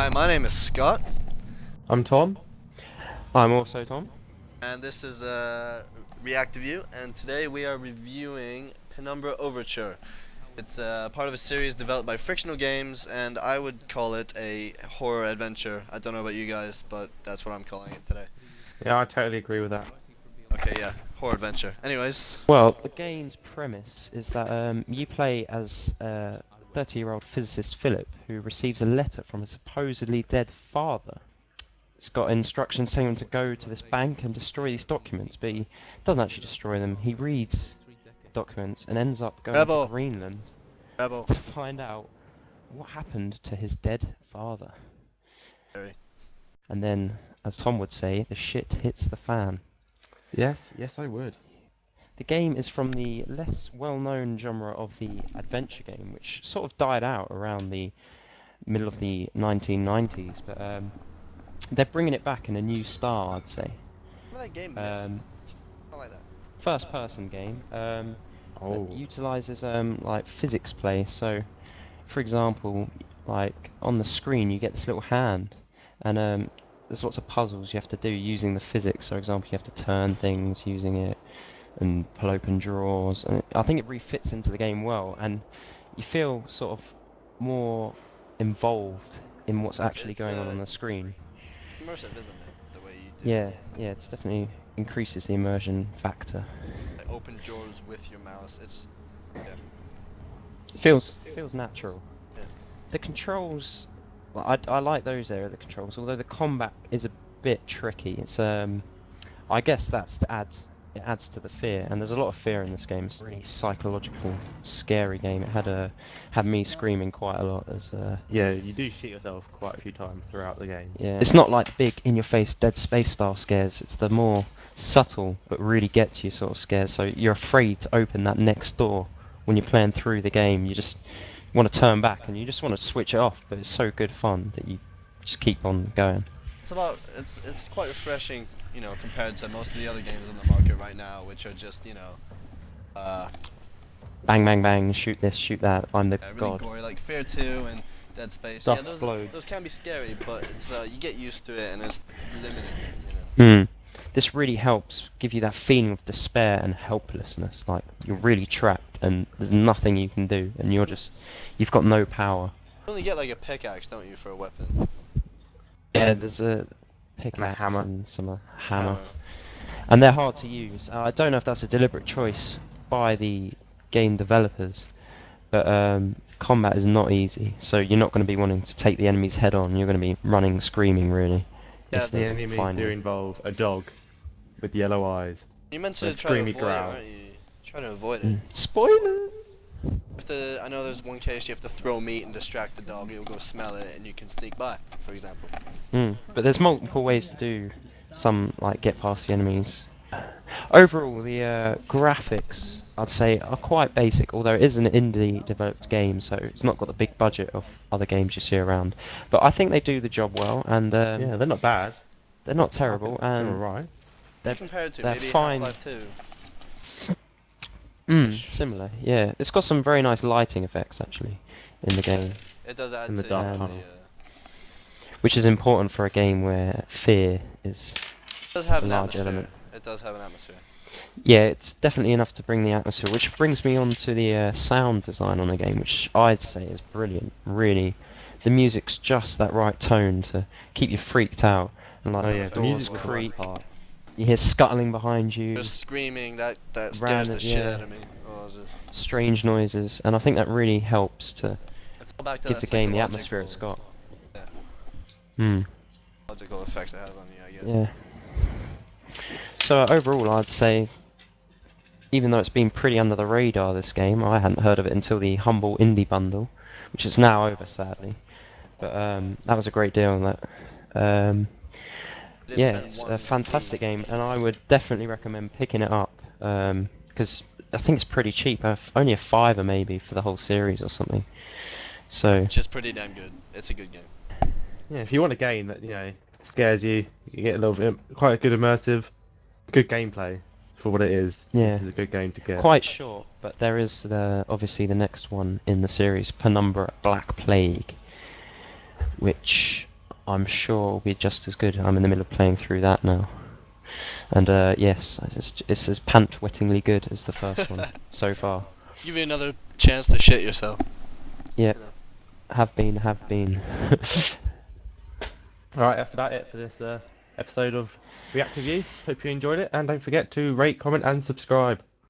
Hi, my name is Scott, I'm Tom. I'm also Tom. and this is Reactiview, and today we are reviewing Penumbra Overture. It's part of a series developed by Frictional Games, and I would call it a horror adventure. I don't know about you guys, but that's what I'm calling it today. Yeah, I totally agree with that. Okay, yeah, horror adventure. Anyways, Well, the game's premise is that you play as a 30-year-old physicist Philip who receives a letter from a supposedly dead father. It's got instructions telling him to go to this bank and destroy these documents, but he doesn't actually destroy them. He reads documents and ends up going to Rebel, Greenland Rebel. to find out what happened to his dead father. Sorry. And then, as Tom would say, the shit hits the fan. Yes, I would. The game is from the less well-known genre of the adventure game, which sort of died out around the middle of the 1990s, but they're bringing it back in a new style, I'd say. Remember that game Mist? Um, I like that. First-person game that Oh, utilizes like physics play. So, for example, like on the screen, you get this little hand, and there's lots of puzzles you have to do using the physics. For example, you have to turn things using it and pull open drawers, and I think it really fits into the game well, and you feel sort of more involved in what's actually It's going on the screen. immersive, isn't it? The way you do Yeah, it. yeah, it's definitely increases the immersion factor. Like, open drawers with your mouse. It's yeah. It feels natural. Yeah. The controls, well, I like those area of the controls, although the combat is a bit tricky. It's I guess that's to add. It adds to the fear, and there's a lot of fear in this game. It's a really psychological, scary game. It had me screaming quite a lot as yeah, you do shoot yourself quite a few times throughout the game. yeah. It's not like big in-your-face Dead Space style scares. It's the more subtle but really get to you sort of scares. So you're afraid to open that next door when you're playing through the game. You just want to turn back and you just want to switch it off. But it's so good fun that you just keep on going. It's quite refreshing, compared to most of the other games on the market right now, which are just, Bang, bang, bang! Shoot this, shoot that. I'm the really god. gory, like Fear 2 and Dead Space. Stuff Yeah, those explodes. can be scary, but it's you get used to it and it's limited, Hmm. This really helps give you that feeling of despair and helplessness, like you're really trapped and there's nothing you can do, and you've got no power. You only get like a pickaxe, don't you, for a weapon? Yeah, there's a pickaxe hammer. and some hammer, and they're hard to use. I don't know if that's a deliberate choice by the game developers, but combat is not easy, so you're not going to be wanting to take the enemy's head on. You're going to be running, screaming, really. Yeah, if they The enemies find do you. involve a dog with yellow eyes. You meant to A try to screamy avoid growl. it, aren't you? Try to avoid it. Spoilers. I know there's one case you have to throw meat and distract the dog. It'll go smell it, and you can sneak by, for example. But there's multiple ways to do some, like get past the enemies. Overall, the graphics, I'd say, are quite basic, although it is an indie developed game, so it's not got the big budget of other games you see around. But I think they do the job well, and Yeah, they're not bad. they're not terrible, They're and alright. What's it compared to they're maybe fine. Half-Life 2. Similar, yeah. It's got some very nice lighting effects, actually, in the game, It does add In the to dark the, tunnel. which is important for a game where fear is it does have a an large atmosphere. element. It does have an atmosphere. Yeah, it's definitely enough to bring the atmosphere, which brings me on to the sound design on the game, which I'd say is brilliant. Really, the music's just that right tone to keep you freaked out, and like Oh the yeah, the doors music was the creak, worst part. you hear scuttling behind you, There's screaming that scares Random- the shit yeah. out of me. Oh, it's just- strange noises, and I think that really helps to it's all back to give that the game the atmosphere it's got. Yeah, Hmm. psychological effects it has on you, I guess. Yeah. So overall, I'd say, even though it's been pretty under the radar, this game, I hadn't heard of it until the Humble Indie Bundle, which is now over, sadly. But that was a great deal. That. Did Yeah, spend it's one a fantastic fee. game, and I would definitely recommend picking it up because I think it's pretty cheap. Only a fiver maybe for the whole series or something. So Which is pretty damn good. It's a good game. Yeah, if you want a game that scares you, you get a little bit quite a good immersive, good gameplay for what it is. Yeah. This is a good game to get. quite short, but there is obviously the next one in the series, Penumbra Black Plague, which I'm sure will be just as good. I'm in the middle of playing through that now. And yes, it's as pant-wettingly good as the first one so far. Give you another chance to shit yourself. Yeah, You know. have been. Alright, that's about it for this episode of Reactiview. Hope you enjoyed it, and don't forget to rate, comment, and subscribe.